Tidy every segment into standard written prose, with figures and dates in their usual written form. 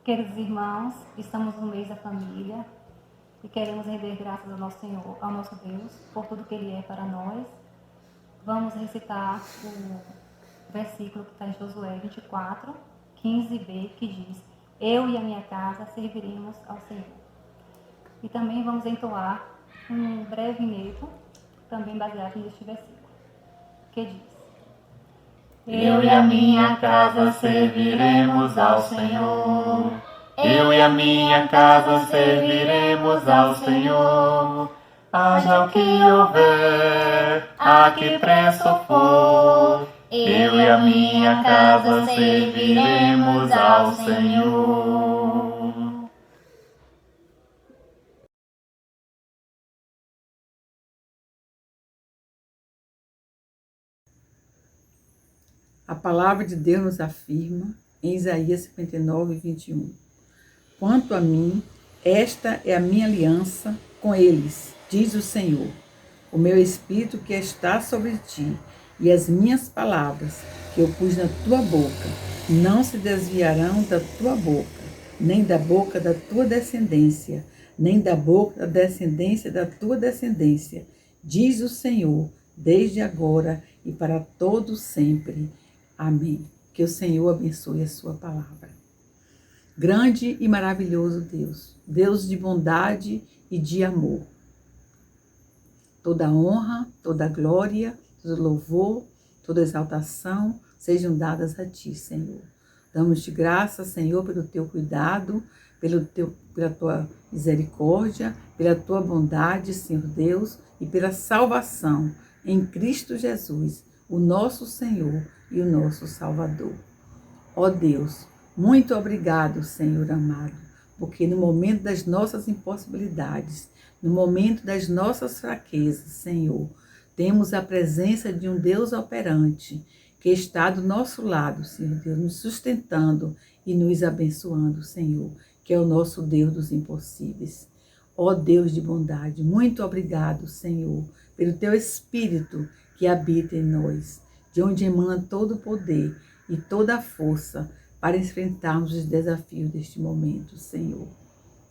Queridos irmãos, estamos no mês da família e queremos render graças ao nosso Senhor, ao nosso Deus, por tudo que Ele é para nós. Vamos recitar o versículo que está em Josué 24, 15b, que diz: Eu e a minha casa serviremos ao Senhor. E também vamos entoar um breve ineto, também baseado neste versículo, que diz: Eu e a minha casa serviremos ao Senhor. Eu e a minha casa serviremos ao Senhor. Haja o que houver, a que preço for. Eu e a minha casa serviremos ao Senhor. A palavra de Deus nos afirma em Isaías 59, 21. Quanto a mim, esta é a minha aliança com eles, diz o Senhor. O meu Espírito que está sobre ti e as minhas palavras que eu pus na tua boca não se desviarão da tua boca, nem da boca da tua descendência, nem da boca da descendência da tua descendência, diz o Senhor, desde agora e para todo sempre. Amém. Que o Senhor abençoe a sua palavra. Grande e maravilhoso Deus, Deus de bondade e de amor. Toda honra, toda glória, todo louvor, toda exaltação sejam dadas a ti, Senhor. Damos-te graças, Senhor, pelo teu cuidado, pela tua misericórdia, pela tua bondade, Senhor Deus, e pela salvação em Cristo Jesus, o nosso Senhor e o nosso Salvador. Ó Deus, muito obrigado, Senhor amado, porque no momento das nossas impossibilidades, no momento das nossas fraquezas, Senhor, temos a presença de um Deus operante que está do nosso lado, Senhor Deus, nos sustentando e nos abençoando, Senhor, que é o nosso Deus dos impossíveis. Ó Deus de bondade, muito obrigado, Senhor, pelo teu Espírito que habita em nós, de onde emana todo o poder e toda a força para enfrentarmos os desafios deste momento, Senhor.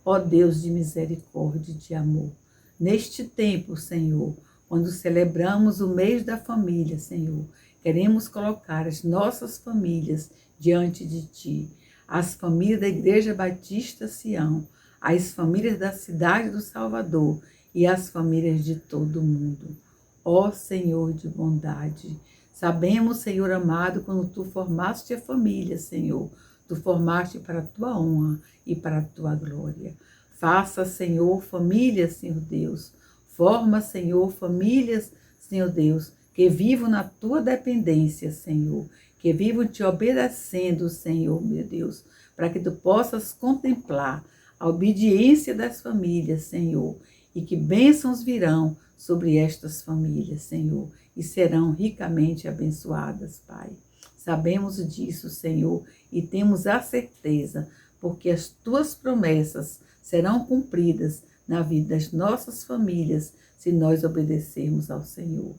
Ó Deus de misericórdia e de amor, neste tempo, Senhor, quando celebramos o mês da família, Senhor, queremos colocar as nossas famílias diante de Ti, as famílias da Igreja Batista Sião, as famílias da cidade do Salvador e as famílias de todo o mundo. Ó Senhor de bondade, sabemos, Senhor amado, quando Tu formaste a família, Senhor, Tu formaste para a Tua honra e para a Tua glória. Faça, Senhor, famílias, Senhor Deus. Forma, Senhor, famílias, Senhor Deus, que vivam na Tua dependência, Senhor, que vivam Te obedecendo, Senhor, meu Deus, para que Tu possas contemplar a obediência das famílias, Senhor, e que bênçãos virão sobre estas famílias, Senhor, e serão ricamente abençoadas, Pai. Sabemos disso, Senhor, e temos a certeza, porque as Tuas promessas serão cumpridas na vida das nossas famílias, se nós obedecermos ao Senhor.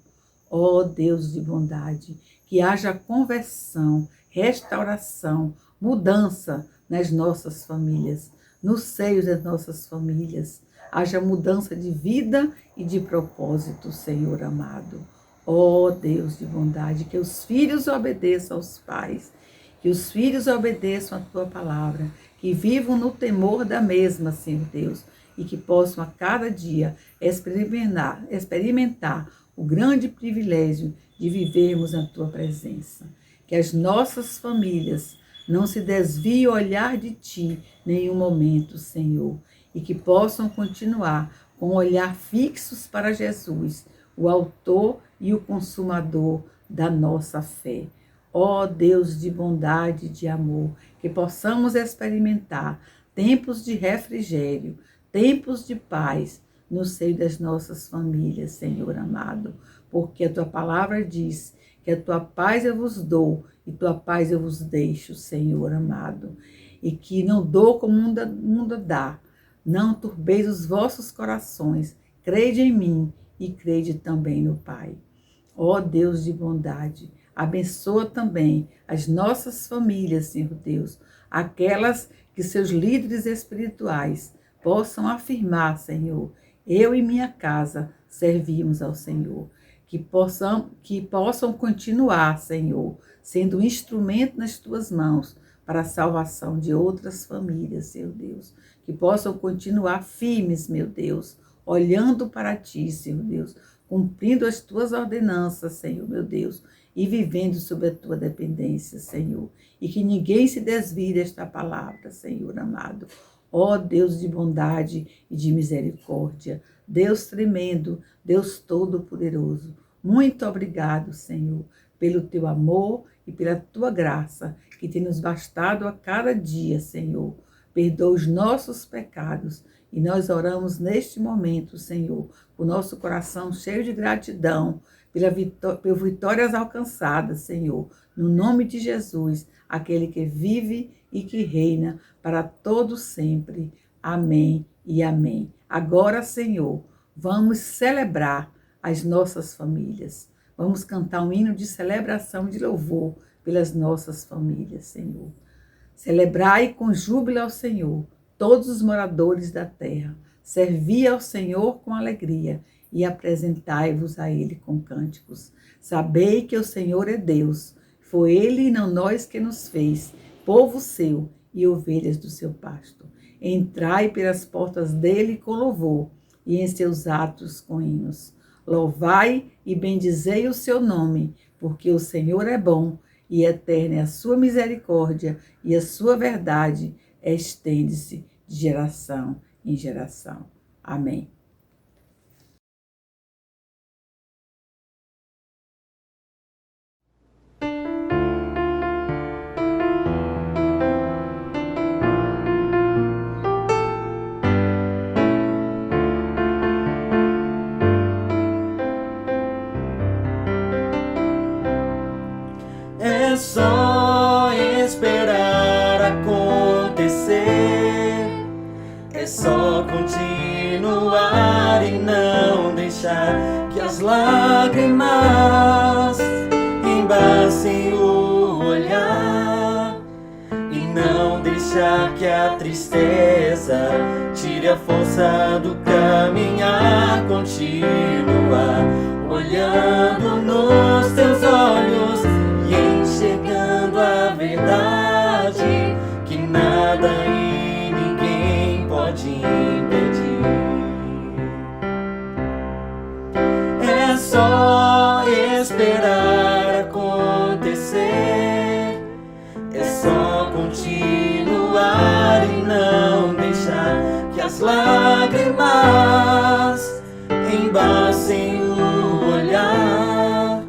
Ó Deus de bondade, que haja conversão, restauração, mudança nas nossas famílias, no seio das nossas famílias. Haja mudança de vida e de propósito, Senhor amado. Ó Deus de bondade, que os filhos obedeçam aos pais, que os filhos obedeçam a Tua palavra, que vivam no temor da mesma, Senhor Deus, e que possam a cada dia experimentar o grande privilégio de vivermos na Tua presença. Que as nossas famílias não se desviem o olhar de Ti em nenhum momento, Senhor, e que possam continuar com o olhar fixos para Jesus, o autor e o consumador da nossa fé. Ó Deus de bondade e de amor, que possamos experimentar tempos de refrigério, tempos de paz no seio das nossas famílias, Senhor amado, porque a Tua palavra diz que a Tua paz eu vos dou e Tua paz eu vos deixo, Senhor amado, e que não dou como o mundo dá. Não turbeis os vossos corações, crede em mim e crede também no Pai. Ó Deus de bondade, abençoa também as nossas famílias, Senhor Deus, aquelas que seus líderes espirituais possam afirmar, Senhor, eu e minha casa servimos ao Senhor, que possam continuar, Senhor, sendo um instrumento nas Tuas mãos para a salvação de outras famílias, Senhor Deus, que possam continuar firmes, meu Deus, olhando para Ti, Senhor Deus, cumprindo as Tuas ordenanças, Senhor, meu Deus, e vivendo sob a Tua dependência, Senhor, e que ninguém se desvie desta palavra, Senhor amado. Ó Deus de bondade e de misericórdia, Deus tremendo, Deus todo-poderoso, muito obrigado, Senhor, pelo Teu amor e pela Tua graça, que tem nos bastado a cada dia, Senhor. Perdoa os nossos pecados e nós oramos neste momento, Senhor, com o nosso coração cheio de gratidão pelas vitórias alcançadas, Senhor, no nome de Jesus, aquele que vive e que reina para todo sempre. Amém e amém. Agora, Senhor, vamos celebrar as nossas famílias. Vamos cantar um hino de celebração, de louvor pelas nossas famílias, Senhor. Celebrai com júbilo ao Senhor, todos os moradores da terra. Servi ao Senhor com alegria e apresentai-vos a Ele com cânticos. Sabei que o Senhor é Deus. Foi Ele e não nós que nos fez, povo seu e ovelhas do seu pasto. Entrai pelas portas dele com louvor e em seus atos com hinos. Louvai e bendizei o seu nome, porque o Senhor é bom e eterna é a sua misericórdia e a sua verdade estende-se de geração em geração. Amém. É só esperar acontecer, é só continuar continuar e não deixar que as lágrimas embaçem o olhar, e não deixar que a tristeza tire a força do caminhar. Continuar olhando nos teus olhos e enxergando a verdade, que nada e ninguém pode impedir. É só esperar acontecer, é só continuar e não deixar que as lágrimas embaçem o olhar,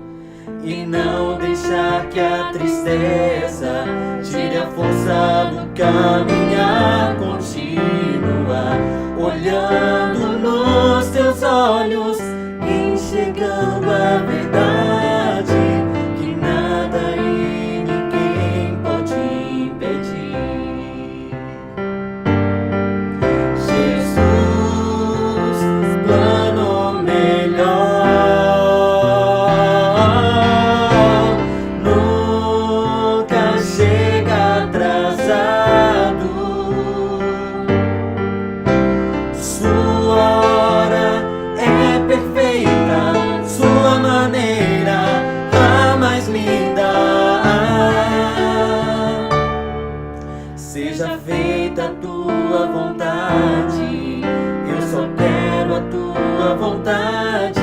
e não deixar que a tristeza tire a força do caminhar. Continuar olhando nos teus olhos, enxergando a verdade, que nada e ninguém pode impedir. Jesus, plano melhor, nunca chega atrasado. Sua hora é perfeita, sua maneira a mais linda. Seja feita a tua vontade, eu só quero a tua vontade,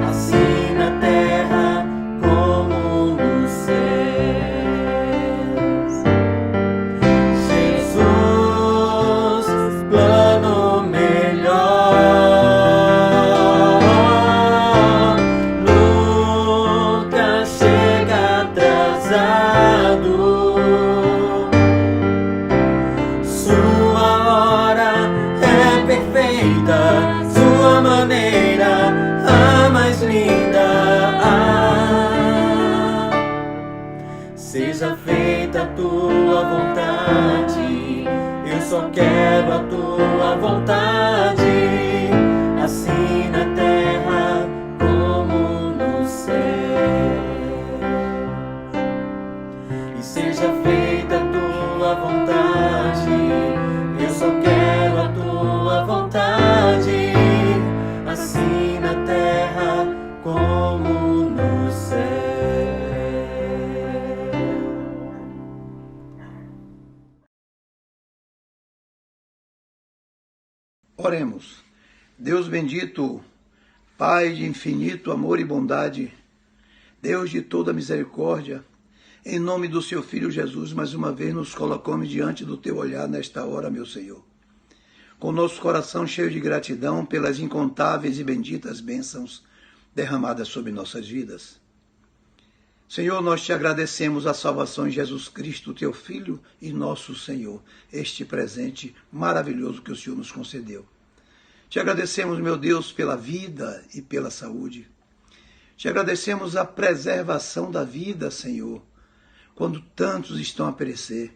assim na terra como nos céus. Jesus, plano melhor, nunca chega atrasado. Sua hora é perfeita, sua maneira a mais linda. Seja feita a tua vontade, eu só quero a tua vontade, assim na terra como no céu. E seja feita a tua vontade, eu só quero a tua vontade, assim na terra como no céu. Oremos. Deus bendito, Pai de infinito amor e bondade, Deus de toda misericórdia, em nome do seu Filho Jesus, mais uma vez nos colocamos diante do teu olhar nesta hora, meu Senhor, com nosso coração cheio de gratidão pelas incontáveis e benditas bênçãos derramadas sobre nossas vidas. Senhor, nós te agradecemos a salvação em Jesus Cristo, teu Filho e nosso Senhor, este presente maravilhoso que o Senhor nos concedeu. Te agradecemos, meu Deus, pela vida e pela saúde. Te agradecemos a preservação da vida, Senhor, quando tantos estão a perecer.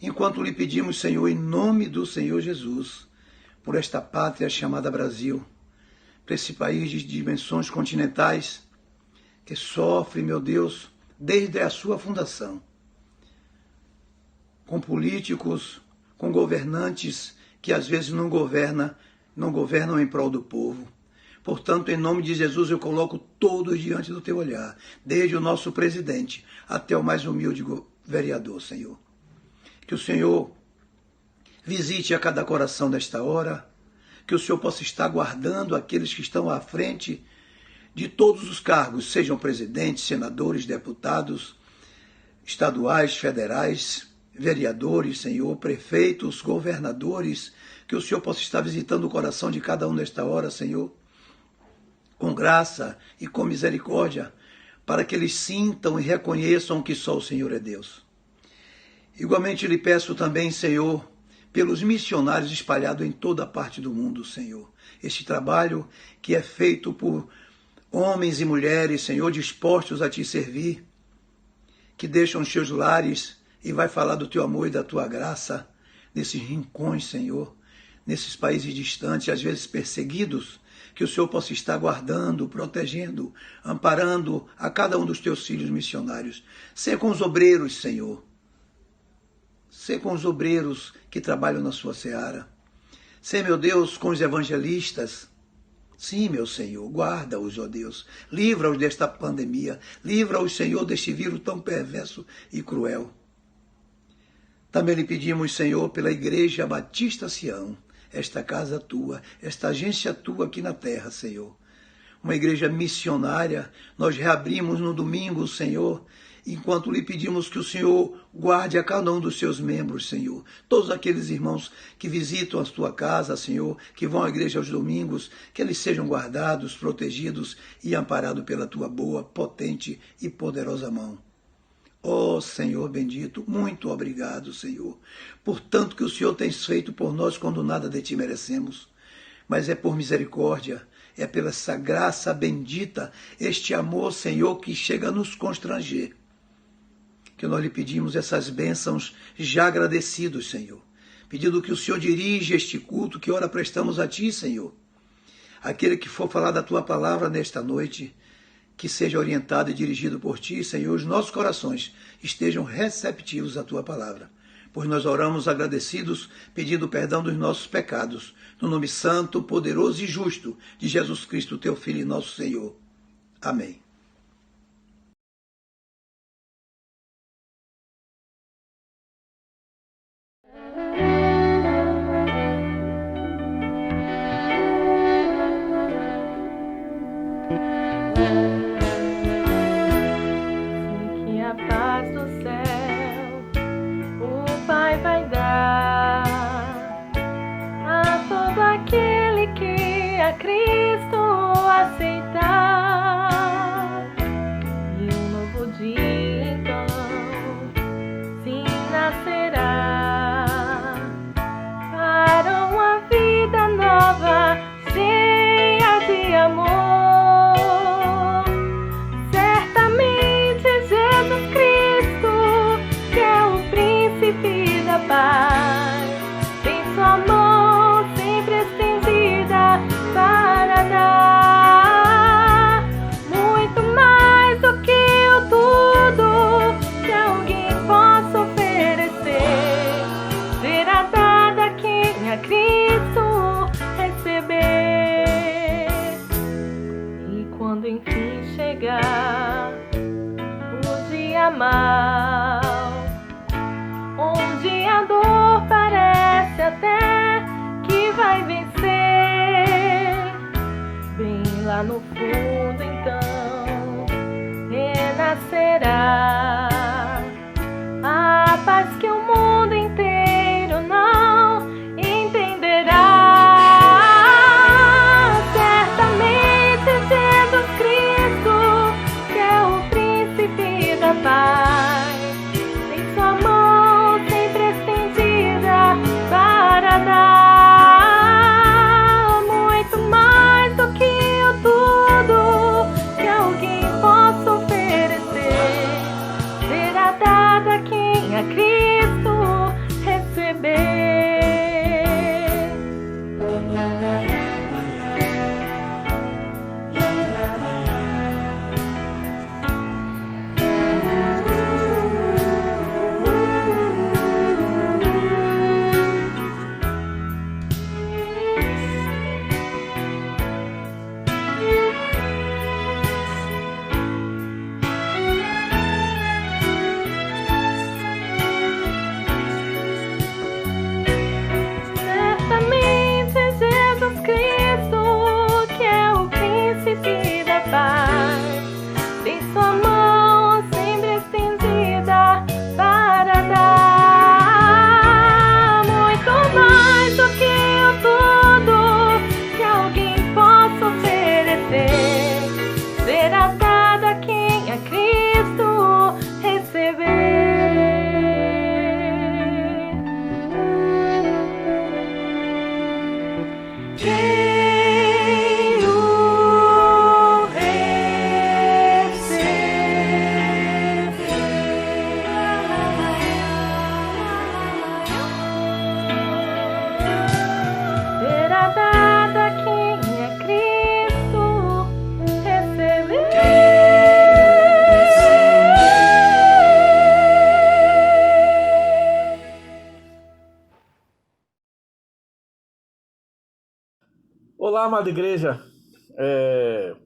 Enquanto lhe pedimos, Senhor, em nome do Senhor Jesus, por esta pátria chamada Brasil, por esse país de dimensões continentais, que sofre, meu Deus, desde a sua fundação, com políticos, com governantes que às vezes não governam em prol do povo. Portanto, em nome de Jesus, eu coloco todos diante do teu olhar, desde o nosso presidente até o mais humilde vereador, Senhor. Que o Senhor visite a cada coração nesta hora, que o Senhor possa estar guardando aqueles que estão à frente de todos os cargos, sejam presidentes, senadores, deputados, estaduais, federais, vereadores, Senhor, prefeitos, governadores, que o Senhor possa estar visitando o coração de cada um nesta hora, Senhor, com graça e com misericórdia, para que eles sintam e reconheçam que só o Senhor é Deus. Igualmente lhe peço também, Senhor, pelos missionários espalhados em toda a parte do mundo, Senhor. Este trabalho que é feito por homens e mulheres, Senhor, dispostos a te servir, que deixam os seus lares e vai falar do teu amor e da tua graça nesses rincões, Senhor, nesses países distantes, às vezes perseguidos, que o Senhor possa estar guardando, protegendo, amparando a cada um dos teus filhos missionários. Seja com os obreiros, Senhor. Seja com os obreiros que trabalham na sua seara. Seja, meu Deus, com os evangelistas. Sim, meu Senhor, guarda-os, ó Deus. Livra-os desta pandemia. Livra-os, Senhor, deste vírus tão perverso e cruel. Também lhe pedimos, Senhor, pela Igreja Batista Sião, esta casa tua, esta agência tua aqui na terra, Senhor. Uma igreja missionária, nós reabrimos no domingo, Senhor, enquanto lhe pedimos que o Senhor guarde a cada um dos seus membros, Senhor. Todos aqueles irmãos que visitam a tua casa, Senhor, que vão à igreja aos domingos, que eles sejam guardados, protegidos e amparados pela tua boa, potente e poderosa mão. Ó Senhor bendito, muito obrigado, Senhor, por tanto que o Senhor tens feito por nós quando nada de ti merecemos. Mas é por misericórdia, é pela essa graça bendita, este amor, Senhor, que chega a nos constranger, que nós lhe pedimos essas bênçãos já agradecidos, Senhor, pedindo que o Senhor dirija este culto que ora prestamos a ti, Senhor. Aquele que for falar da tua palavra nesta noite, que seja orientado e dirigido por ti, Senhor, os nossos corações estejam receptivos à tua palavra. Pois nós oramos agradecidos, pedindo perdão dos nossos pecados, no nome santo, poderoso e justo de Jesus Cristo, teu Filho e nosso Senhor. Amém. Onde a dor parece até que vai vencer, bem lá no fundo então renascerá a paz que o mundo inteiro não entenderá. Certamente Jesus Cristo, que é o príncipe da paz, tem sua mão sempre estendida para dar muito mais do que o tudo que alguém possa oferecer. Será dado a quem a Cristo receber. Olá, amada igreja.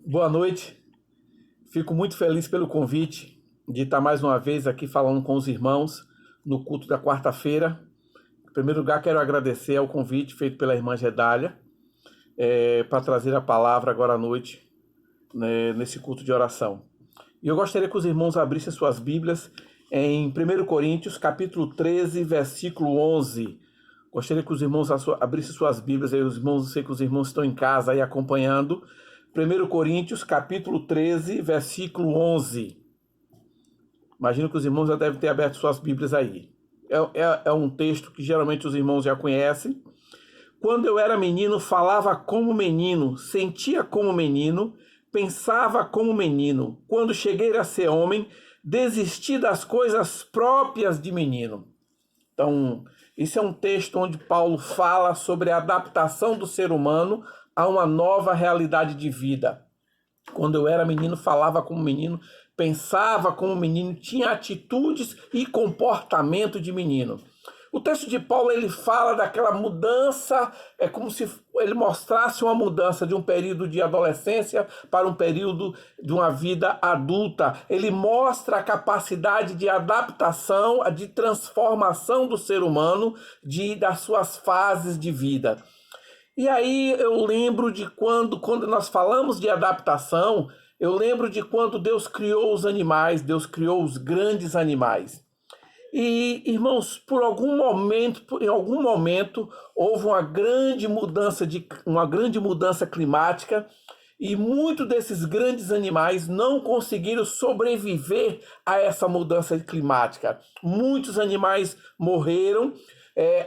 Boa noite. Fico muito feliz pelo convite de estar mais uma vez aqui falando com os irmãos no culto da quarta-feira. Em primeiro lugar, quero agradecer ao convite feito pela irmã Gedália para trazer a palavra agora à noite, né, nesse culto de oração. E eu gostaria que os irmãos abrissem suas Bíblias em 1 Coríntios, capítulo 13, versículo 11. Gostaria que os irmãos abrissem suas Bíblias, aí os irmãos, eu sei que os irmãos estão em casa aí acompanhando. 1 Coríntios, capítulo 13, versículo 11. Imagino que os irmãos já devem ter aberto suas Bíblias aí. É um texto que geralmente os irmãos já conhecem. Quando eu era menino, falava como menino, sentia como menino, pensava como menino. Quando cheguei a ser homem, desisti das coisas próprias de menino. Então, esse é um texto onde Paulo fala sobre a adaptação do ser humano a uma nova realidade de vida. Quando eu era menino, falava como menino, pensava como menino, tinha atitudes e comportamento de menino. O texto de Paulo, ele fala daquela mudança, é como se ele mostrasse uma mudança de um período de adolescência para um período de uma vida adulta. Ele mostra a capacidade de adaptação, de transformação do ser humano, das suas fases de vida. E aí eu lembro de quando nós falamos de adaptação, eu lembro de quando Deus criou os animais, Deus criou os grandes animais. E, irmãos, em algum momento, houve uma grande mudança climática e muitos desses grandes animais não conseguiram sobreviver a essa mudança climática. Muitos animais morreram.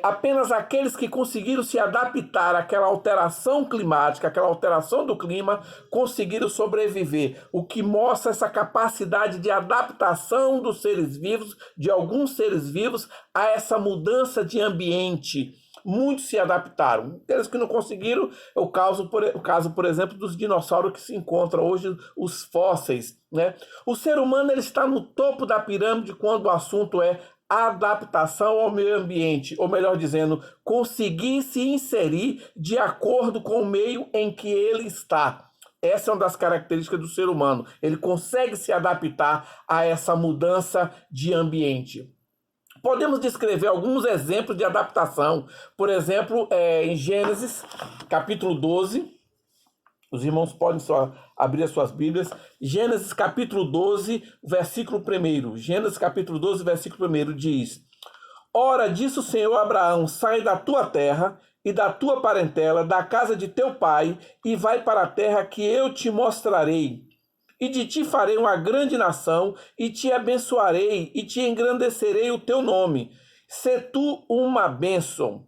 Apenas aqueles que conseguiram se adaptar àquela alteração climática, àquela alteração do clima, conseguiram sobreviver. O que mostra essa capacidade de adaptação dos seres vivos, de alguns seres vivos, a essa mudança de ambiente. Muitos se adaptaram. Aqueles que não conseguiram, o caso, por exemplo, dos dinossauros que se encontram hoje, os fósseis, né? O ser humano ele está no topo da pirâmide quando o assunto é adaptação ao meio ambiente, ou melhor dizendo, conseguir se inserir de acordo com o meio em que ele está. Essa é uma das características do ser humano. Ele consegue se adaptar a essa mudança de ambiente. Podemos descrever alguns exemplos de adaptação. Por exemplo, em Gênesis, capítulo 12, os irmãos podem só abrir as suas Bíblias. Gênesis capítulo 12, versículo 1. Gênesis capítulo 12, versículo 1 diz: Ora, disse o Senhor a Abraão, sai da tua terra e da tua parentela, da casa de teu pai, e vai para a terra que eu te mostrarei. E de ti farei uma grande nação, e te abençoarei, e te engrandecerei o teu nome. Sê tu uma bênção.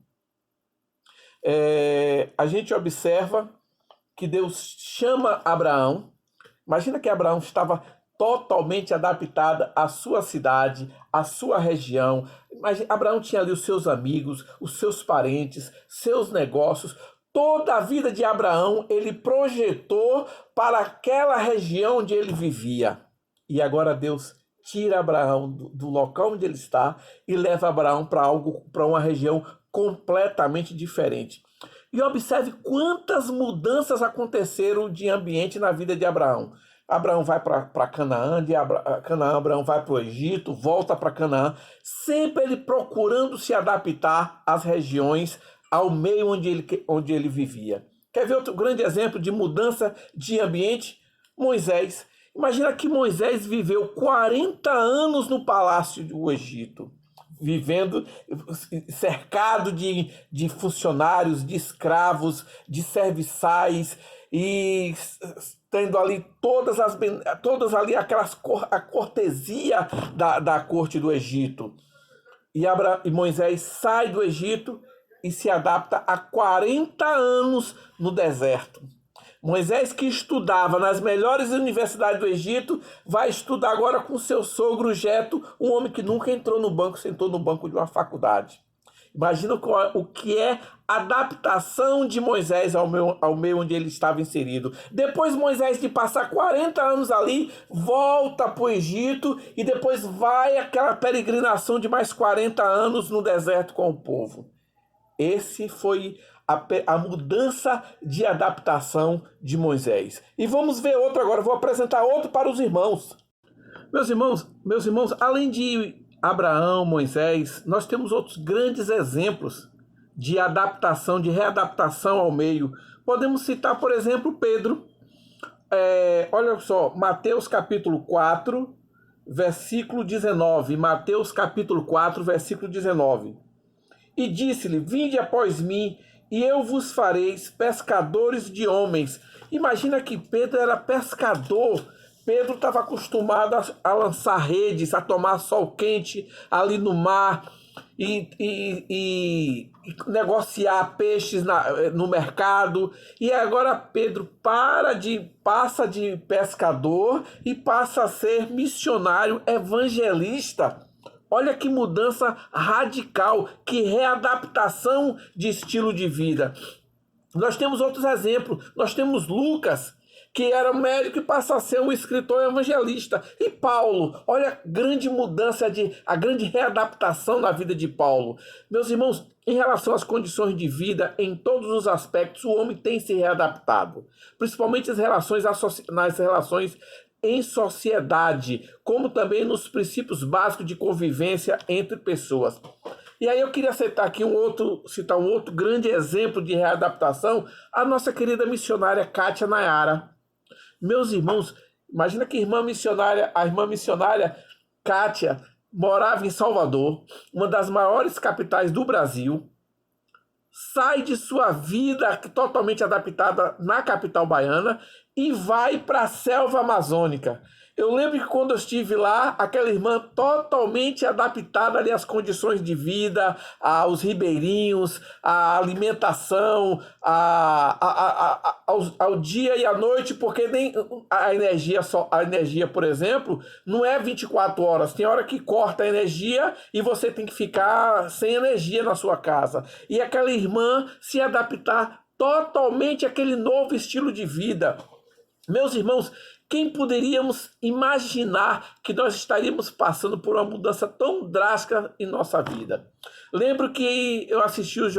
A gente observa que Deus chama Abraão. Imagina que Abraão estava totalmente adaptado à sua cidade, à sua região. Abraão tinha ali os seus amigos, os seus parentes, seus negócios. Toda a vida de Abraão ele projetou para aquela região onde ele vivia. E agora Deus tira Abraão do local onde ele está e leva Abraão para uma região completamente diferente. E observe quantas mudanças aconteceram de ambiente na vida de Abraão. Abraão vai para Canaã, Abraão vai para o Egito, volta para Canaã, sempre ele procurando se adaptar às regiões, ao meio onde ele vivia. Quer ver outro grande exemplo de mudança de ambiente? Moisés. Imagina que Moisés viveu 40 anos no palácio do Egito, vivendo cercado de funcionários, de escravos, de serviçais, e tendo ali todas ali a cortesia da corte do Egito. E Moisés sai do Egito e se adapta a 40 anos no deserto. Moisés, que estudava nas melhores universidades do Egito, vai estudar agora com seu sogro Jetro, um homem que nunca sentou no banco de uma faculdade. Imagina o que é adaptação de Moisés ao meio onde ele estava inserido. Depois Moisés, de passar 40 anos ali, volta para o Egito e depois vai aquela peregrinação de mais 40 anos no deserto com o povo. Esse foi a mudança de adaptação de Moisés. E vamos ver outro agora, vou apresentar outro para os irmãos. Meus irmãos, além de Abraão, Moisés, nós temos outros grandes exemplos de adaptação, de readaptação ao meio. Podemos citar, por exemplo, Pedro. Olha só, Mateus capítulo 4, versículo 19. Mateus capítulo 4, versículo 19. E disse-lhe: vinde após mim, e eu vos fareis pescadores de homens. Imagina que Pedro era pescador. Pedro estava acostumado a lançar redes, a tomar sol quente ali no mar e negociar peixes no mercado. E agora Pedro passa de pescador e passa a ser missionário evangelista. Olha que mudança radical, que readaptação de estilo de vida. Nós temos outros exemplos. Nós temos Lucas, que era médico e passa a ser um escritor evangelista. E Paulo, olha a grande mudança, a grande readaptação na vida de Paulo. Meus irmãos, em relação às condições de vida, em todos os aspectos, o homem tem se readaptado. Principalmente nas relações em sociedade, como também nos princípios básicos de convivência entre pessoas. E aí eu queria citar um outro grande exemplo de readaptação, a nossa querida missionária Kátia Nayara. Meus irmãos, imagina que a irmã missionária Kátia morava em Salvador, uma das maiores capitais do Brasil, sai de sua vida totalmente adaptada na capital baiana e vai para a selva amazônica. Eu lembro que quando eu estive lá, aquela irmã totalmente adaptada ali às condições de vida, aos ribeirinhos, à alimentação, ao dia e à noite, porque nem a energia, por exemplo, não é 24 horas. Tem hora que corta a energia e você tem que ficar sem energia na sua casa. E aquela irmã se adaptar totalmente àquele novo estilo de vida. Meus irmãos, quem poderíamos imaginar que nós estaríamos passando por uma mudança tão drástica em nossa vida? Lembro que eu assisti os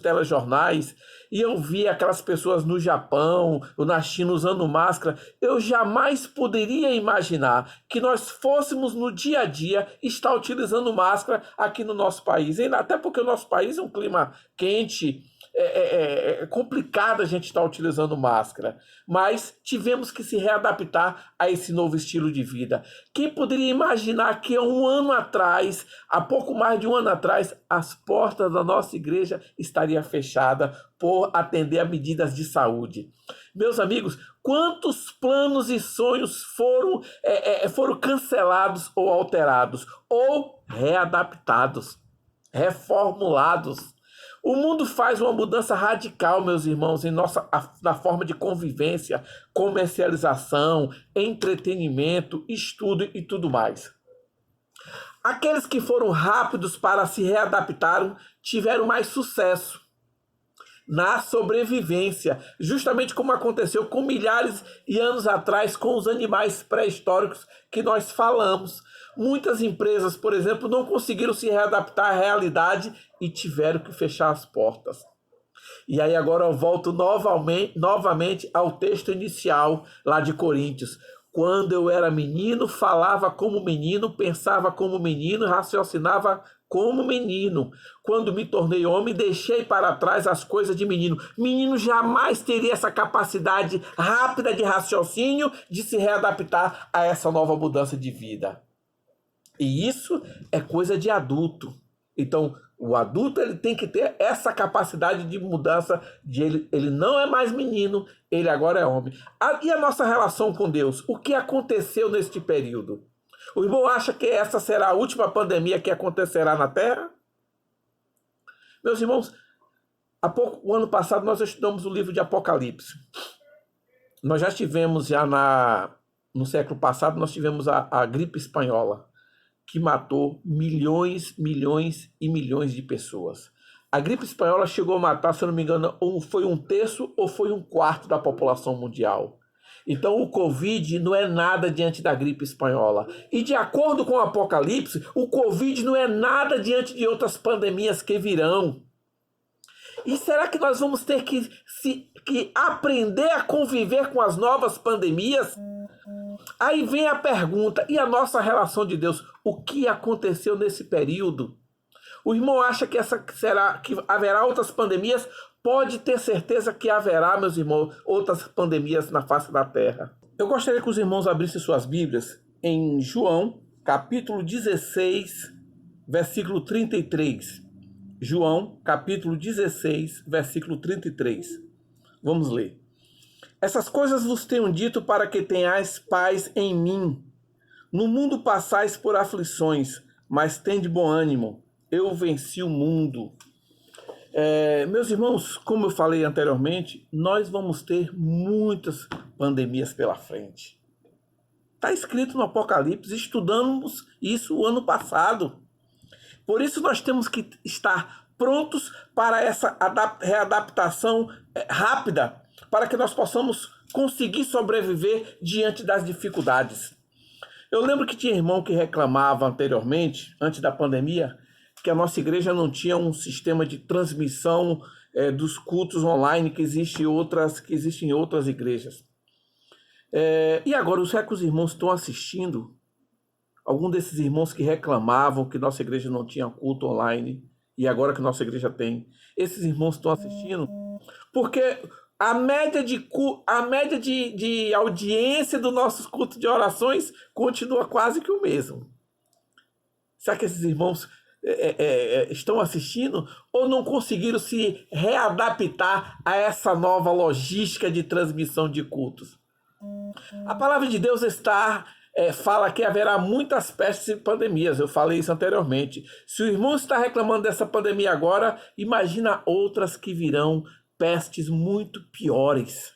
telejornais, e eu vi aquelas pessoas no Japão, ou na China usando máscara. Eu jamais poderia imaginar que nós fôssemos no dia a dia estar utilizando máscara aqui no nosso país. Até porque o nosso país é um clima quente, é complicado a gente estar utilizando máscara, mas tivemos que se readaptar a esse novo estilo de vida. Quem poderia imaginar que há pouco mais de um ano atrás, as portas da nossa igreja estariam fechadas por atender a medidas de saúde? Meus amigos, quantos planos e sonhos foram cancelados ou alterados, ou readaptados, reformulados? O mundo faz uma mudança radical, meus irmãos, na forma de convivência, comercialização, entretenimento, estudo e tudo mais. Aqueles que foram rápidos para se readaptar tiveram mais sucesso na sobrevivência, justamente como aconteceu com milhares de anos atrás com os animais pré-históricos que nós falamos. Muitas empresas, por exemplo, não conseguiram se readaptar à realidade e tiveram que fechar as portas. E aí agora eu volto novamente ao texto inicial lá de Coríntios. Quando eu era menino, falava como menino, pensava como menino, raciocinava como menino. Quando me tornei homem, deixei para trás as coisas de menino. Menino jamais teria essa capacidade rápida de raciocínio de se readaptar a essa nova mudança de vida. E isso é coisa de adulto. Então, o adulto ele tem que ter essa capacidade de mudança, ele não é mais menino, ele agora é homem. E a nossa relação com Deus? O que aconteceu neste período? O irmão acha que essa será a última pandemia que acontecerá na Terra? Meus irmãos, o ano passado nós estudamos o livro de Apocalipse. Nós já tivemos, no século passado, nós tivemos a gripe espanhola, que matou milhões e milhões de pessoas. A gripe espanhola chegou a matar, se eu não me engano, foi 1/3 ou foi 1/4 da população mundial. Então o Covid não é nada diante da gripe espanhola. E de acordo com o Apocalipse, o Covid não é nada diante de outras pandemias que virão. E será que nós vamos ter que aprender a conviver com as novas pandemias? Aí vem a pergunta, e a nossa relação de Deus? O que aconteceu nesse período? O irmão acha que que haverá outras pandemias? Pode ter certeza que haverá, meus irmãos, outras pandemias na face da terra. Eu gostaria que os irmãos abrissem suas Bíblias em João, capítulo 16, versículo 33. João, capítulo 16, versículo 33. Vamos ler. Essas coisas vos tenho dito para que tenhais paz em mim. No mundo passais por aflições, mas tende bom ânimo. Eu venci o mundo. Meus irmãos, como eu falei anteriormente, nós vamos ter muitas pandemias pela frente. Está escrito no Apocalipse, estudamos isso o ano passado. Por isso nós temos que estar prontos para essa readaptação rápida, para que nós possamos conseguir sobreviver diante das dificuldades. Eu lembro que tinha irmão que reclamava anteriormente, antes da pandemia, que a nossa igreja não tinha um sistema de transmissão dos cultos online que existem em outras igrejas. E agora, será que os irmãos estão assistindo? Algum desses irmãos que reclamavam que nossa igreja não tinha culto online, e agora que nossa igreja tem, esses irmãos estão assistindo? Porque a média de audiência dos nossos cultos de orações continua quase que o mesmo. Será que esses irmãos estão assistindo ou não conseguiram se readaptar a essa nova logística de transmissão de cultos? A palavra de Deus fala que haverá muitas pestes e pandemias. Eu falei isso anteriormente. Se o irmão está reclamando dessa pandemia agora, imagina outras que virão, pestes muito piores.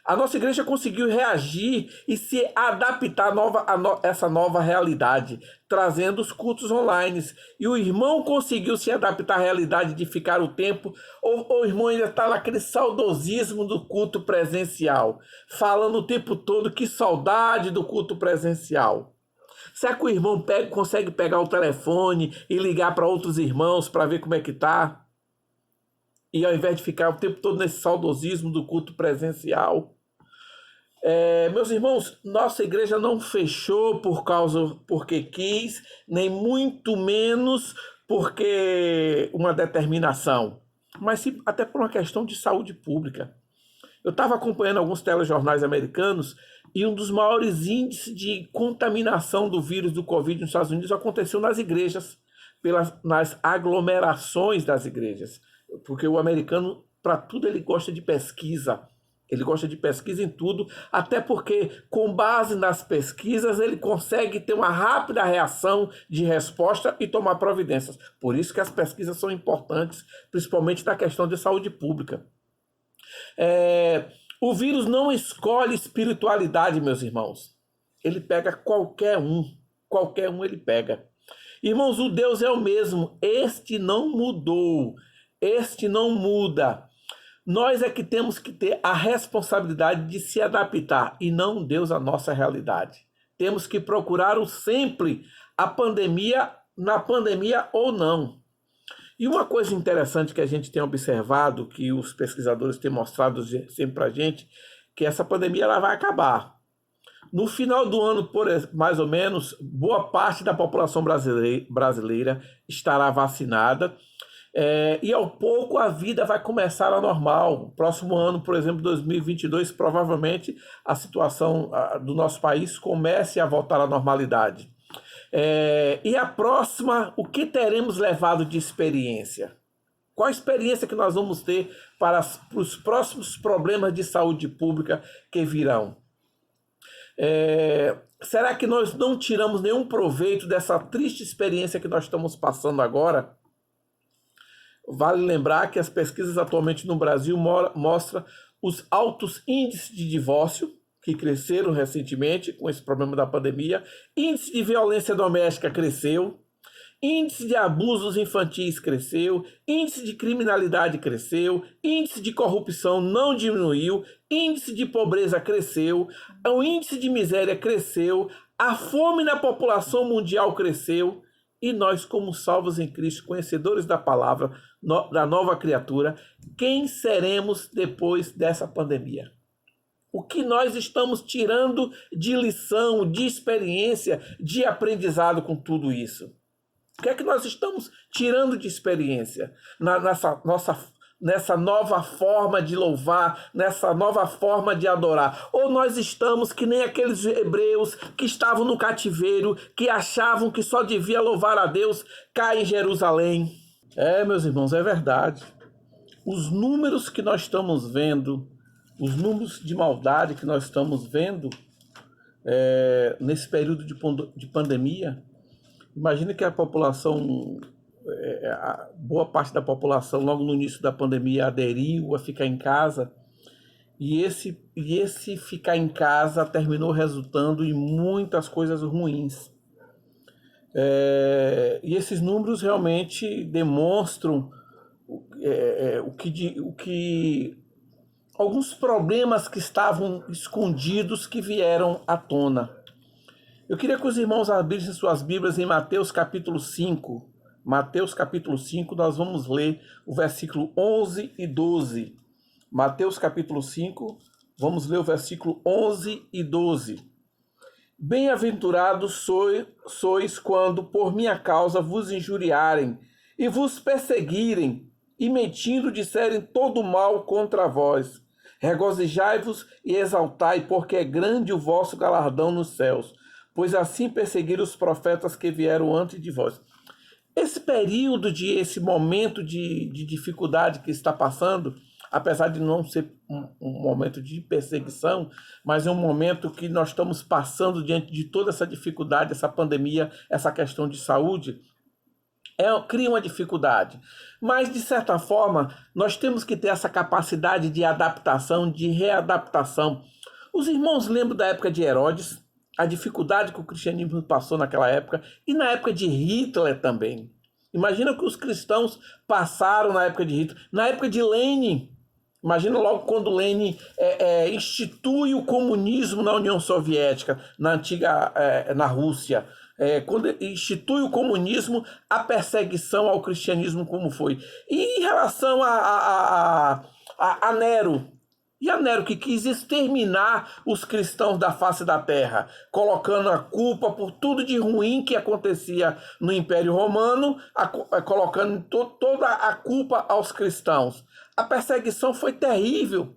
A nossa igreja conseguiu reagir e se adaptar a essa nova realidade, trazendo os cultos online. E o irmão conseguiu se adaptar à realidade de ficar o tempo, ou o irmão ainda está naquele saudosismo do culto presencial, falando o tempo todo que saudade do culto presencial. Será que o irmão consegue pegar o telefone e ligar para outros irmãos para ver como é que está? E ao invés de ficar o tempo todo nesse saudosismo do culto presencial. Meus irmãos, nossa igreja não fechou porque quis, nem muito menos porque uma determinação, mas sim até por uma questão de saúde pública. Eu estava acompanhando alguns telejornais americanos e um dos maiores índices de contaminação do vírus do Covid nos Estados Unidos aconteceu nas igrejas, nas aglomerações das igrejas. Porque o americano, para tudo, ele gosta de pesquisa. Ele gosta de pesquisa em tudo, até porque, com base nas pesquisas, ele consegue ter uma rápida reação de resposta e tomar providências. Por isso que as pesquisas são importantes, principalmente na questão de saúde pública. O vírus não escolhe espiritualidade, meus irmãos. Ele pega qualquer um ele pega. Irmãos, o Deus é o mesmo, este não mudou. Este não muda. Nós é que temos que ter a responsabilidade de se adaptar e não Deus à nossa realidade. Temos que procurar o sempre, na pandemia ou não. E uma coisa interessante que a gente tem observado, que os pesquisadores têm mostrado sempre para a gente, que essa pandemia ela vai acabar. No final do ano, mais ou menos, boa parte da população brasileira estará vacinada. E ao pouco a vida vai começar a normal. Próximo ano, por exemplo, 2022, provavelmente a situação do nosso país comece a voltar à normalidade. E a próxima, o que teremos levado de experiência? Qual a experiência que nós vamos ter para os próximos problemas de saúde pública que virão? Será que nós não tiramos nenhum proveito dessa triste experiência que nós estamos passando agora? Vale lembrar que as pesquisas atualmente no Brasil mostram os altos índices de divórcio, que cresceram recentemente com esse problema da pandemia, índice de violência doméstica cresceu, índice de abusos infantis cresceu, índice de criminalidade cresceu, índice de corrupção não diminuiu, índice de pobreza cresceu, o índice de miséria cresceu, a fome na população mundial cresceu. E nós, como salvos em Cristo, conhecedores da palavra, da nova criatura, quem seremos depois dessa pandemia? O que nós estamos tirando de lição, de experiência, de aprendizado com tudo isso? O que é que nós estamos tirando de experiência nessa nova forma de louvar, nessa nova forma de adorar? Ou nós estamos que nem aqueles hebreus que estavam no cativeiro, que achavam que só devia louvar a Deus cá em Jerusalém? Meus irmãos, é verdade. Os números que nós estamos vendo, os números de maldade que nós estamos vendo nesse período de pandemia, imagina que a população, boa parte da população, logo no início da pandemia, aderiu a ficar em casa, e esse ficar em casa terminou resultando em muitas coisas ruins. E esses números realmente demonstram o que alguns problemas que estavam escondidos que vieram à tona. Eu queria que os irmãos abrissem suas Bíblias em Mateus capítulo 5. Mateus capítulo 5, nós vamos ler o versículo 11 e 12. Mateus capítulo 5, vamos ler o versículo 11 e 12. Bem-aventurados sois quando por minha causa vos injuriarem e vos perseguirem, e mentindo disserem todo mal contra vós. Regozijai-vos e exaltai, porque é grande o vosso galardão nos céus, pois assim perseguiram os profetas que vieram antes de vós. Esse momento de dificuldade que está passando, apesar de não ser um momento de perseguição, mas é um momento que nós estamos passando diante de toda essa dificuldade, essa pandemia, essa questão de saúde, cria uma dificuldade. Mas, de certa forma, nós temos que ter essa capacidade de adaptação, de readaptação. Os irmãos lembram da época de Herodes, a dificuldade que o cristianismo passou naquela época, e na época de Hitler também. Imagina o que os cristãos passaram na época de Hitler, na época de Lenin. Imagina logo quando Lenin institui o comunismo na União Soviética, na Rússia. Quando institui o comunismo, a perseguição ao cristianismo como foi. E em relação a Nero, e a Nero que quis exterminar os cristãos da face da terra, colocando a culpa por tudo de ruim que acontecia no Império Romano, colocando toda a culpa aos cristãos. A perseguição foi terrível.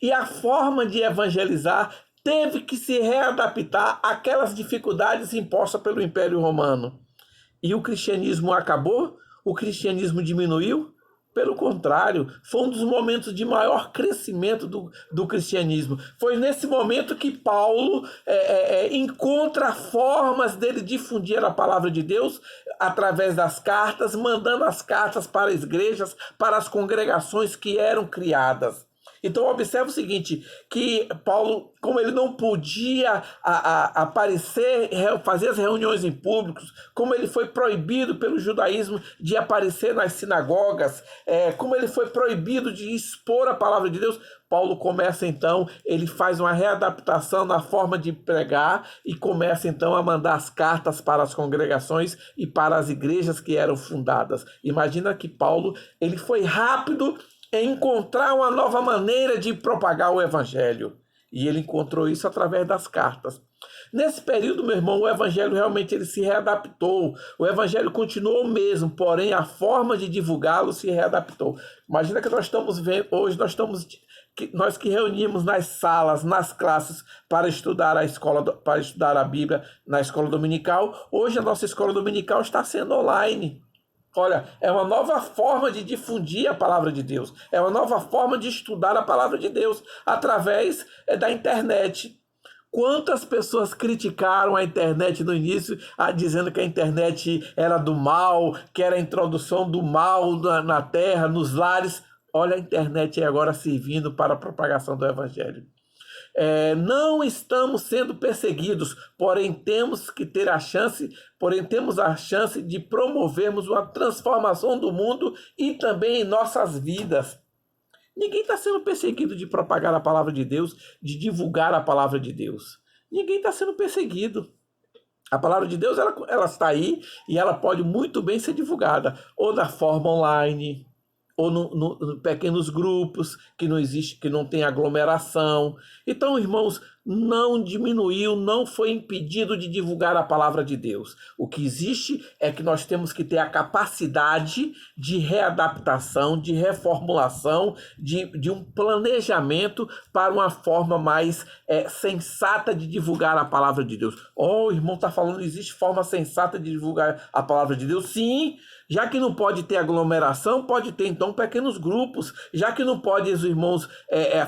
E a forma de evangelizar teve que se readaptar àquelas dificuldades impostas pelo Império Romano. E o cristianismo acabou? O cristianismo diminuiu? Pelo contrário, foi um dos momentos de maior crescimento do cristianismo. Foi nesse momento que Paulo encontra formas dele difundir a palavra de Deus através das cartas, mandando as cartas para as igrejas, para as congregações que eram criadas. Então, observe o seguinte, que Paulo, como ele não podia aparecer, fazer as reuniões em públicos, como ele foi proibido pelo judaísmo de aparecer nas sinagogas, como ele foi proibido de expor a palavra de Deus, Paulo começa então, ele faz uma readaptação na forma de pregar e começa então a mandar as cartas para as congregações e para as igrejas que eram fundadas. Imagina que Paulo, ele foi rápido encontrar uma nova maneira de propagar o evangelho. E ele encontrou isso através das cartas. Nesse período, meu irmão, o evangelho realmente ele se readaptou. O evangelho continuou o mesmo, porém a forma de divulgá-lo se readaptou. Imagina que nós estamos vendo, hoje nós que reunimos nas salas, nas classes para estudar para estudar a Bíblia na escola dominical. Hoje a nossa escola dominical está sendo online. Olha, é uma nova forma de difundir a palavra de Deus. É uma nova forma de estudar a palavra de Deus através da internet. Quantas pessoas criticaram a internet no início, dizendo que a internet era do mal, que era a introdução do mal na terra, nos lares. Olha a internet agora servindo para a propagação do evangelho. Não estamos sendo perseguidos, porém temos a chance de promovermos uma transformação do mundo e também em nossas vidas. Ninguém está sendo perseguido de propagar a palavra de Deus, de divulgar a palavra de Deus. Ninguém está sendo perseguido. A palavra de Deus, ela está aí e ela pode muito bem ser divulgada, ou da forma online, ou no pequenos grupos, que não existe, que não tem aglomeração. Então, irmãos, não diminuiu, não foi impedido de divulgar a palavra de Deus. O que existe é que nós temos que ter a capacidade de readaptação, de reformulação, de um planejamento para uma forma mais sensata de divulgar a palavra de Deus. O irmão está falando, existe forma sensata de divulgar a palavra de Deus? Sim. Já que não pode ter aglomeração, pode ter então pequenos grupos. Já que não pode os irmãos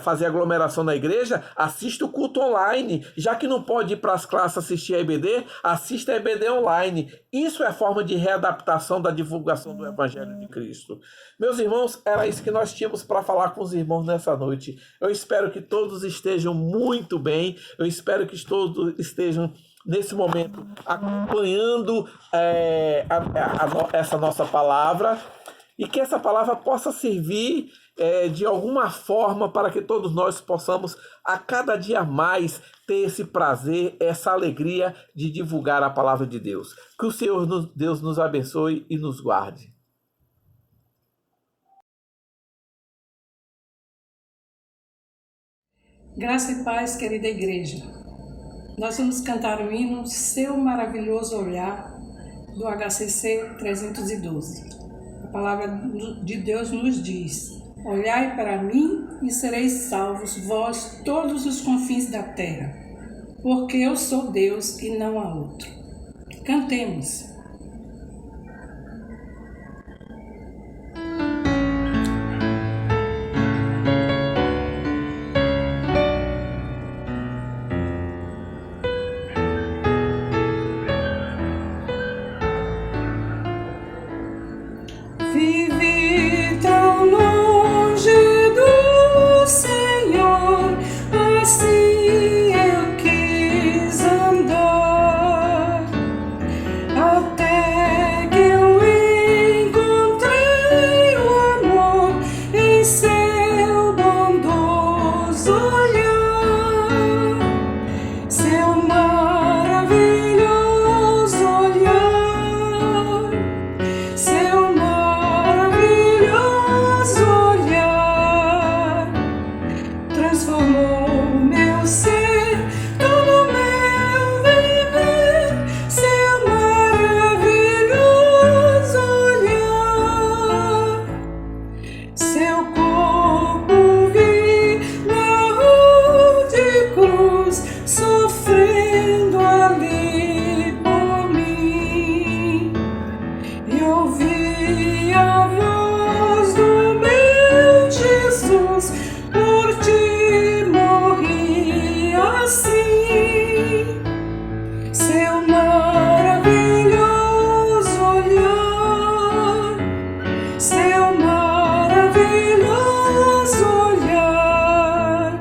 fazer aglomeração na igreja, assista o culto online. Já que não pode ir para as classes assistir a EBD, assista a EBD online. Isso é forma de readaptação da divulgação do Evangelho de Cristo. Meus irmãos, era isso que nós tínhamos para falar com os irmãos nessa noite. Eu espero que todos estejam muito bem. Eu espero que todos estejam nesse momento acompanhando essa nossa palavra, e que essa palavra possa servir de alguma forma para que todos nós possamos a cada dia mais ter esse prazer, essa alegria de divulgar a palavra de Deus. Que o Senhor Deus nos abençoe e nos guarde. Graça e paz, querida igreja. Nós vamos cantar o hino Seu Maravilhoso Olhar, do HCC 312. A palavra de Deus nos diz: olhai para mim e sereis salvos, vós todos os confins da terra, porque eu sou Deus e não há outro. Cantemos. Vivi tão longe do Senhor, assim eu quis andar, até que eu encontrei o amor em seu bondoso olhar, seu maravilhoso olhar, seu maravilhoso olhar, transformou meu ser, todo meu viver, seu maravilhoso olhar, seu corpo vi na rude cruz, sofrendo ali por mim. E ouvi a voz do meu Jesus, por ti morri assim. Seu maravilhoso olhar, seu maravilhoso olhar,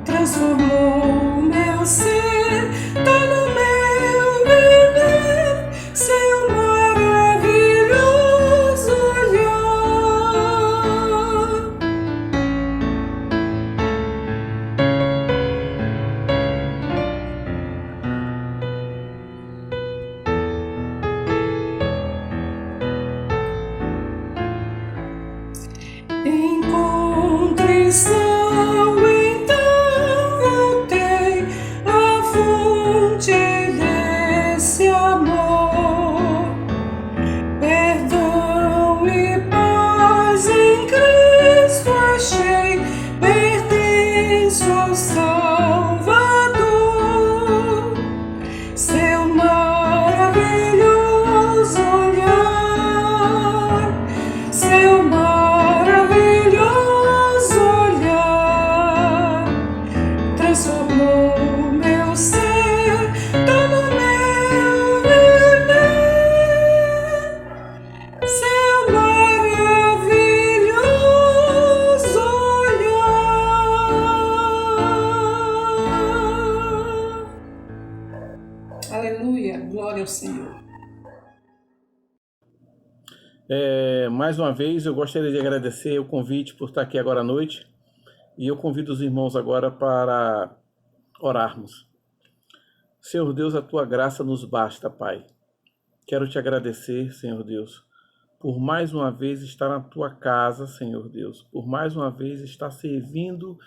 transformou meu ser, todo meu viver, seu maravilhoso olhar. Em contrição, então voltei à fonte desse amor. Perdão e paz em Cristo achei, pertenço ao Salvador. Seu maravilhoso olhar, seu maravilhoso olhar, transformou meu ser, todo meu viver, seu maravilhoso olhar. Aleluia, glória ao Senhor. Mais uma vez, eu gostaria de agradecer o convite por estar aqui agora à noite, e eu convido os irmãos agora para orarmos. Senhor Deus, a tua graça nos basta, Pai. Quero te agradecer, Senhor Deus, por mais uma vez estar na tua casa, Senhor Deus, por mais uma vez estar servindo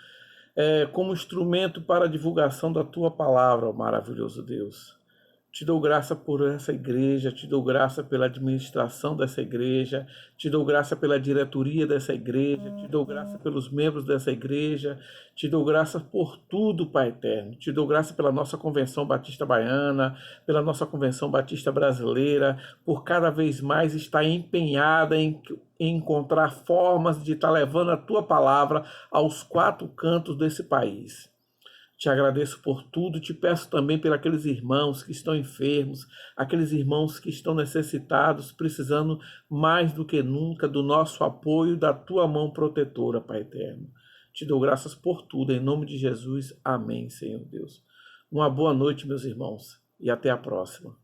como instrumento para a divulgação da tua palavra, ó maravilhoso Deus. Te dou graça por essa igreja, te dou graça pela administração dessa igreja, te dou graça pela diretoria dessa igreja, te dou graça pelos membros dessa igreja, te dou graça por tudo, Pai eterno. Te dou graça pela nossa Convenção Batista Baiana, pela nossa Convenção Batista Brasileira, por cada vez mais estar empenhada em encontrar formas de estar levando a tua palavra aos 4 cantos desse país. Te agradeço por tudo, te peço também por aqueles irmãos que estão enfermos, aqueles irmãos que estão necessitados, precisando mais do que nunca do nosso apoio, da tua mão protetora, Pai eterno. Te dou graças por tudo, em nome de Jesus. Amém, Senhor Deus. Uma boa noite, meus irmãos, e até a próxima.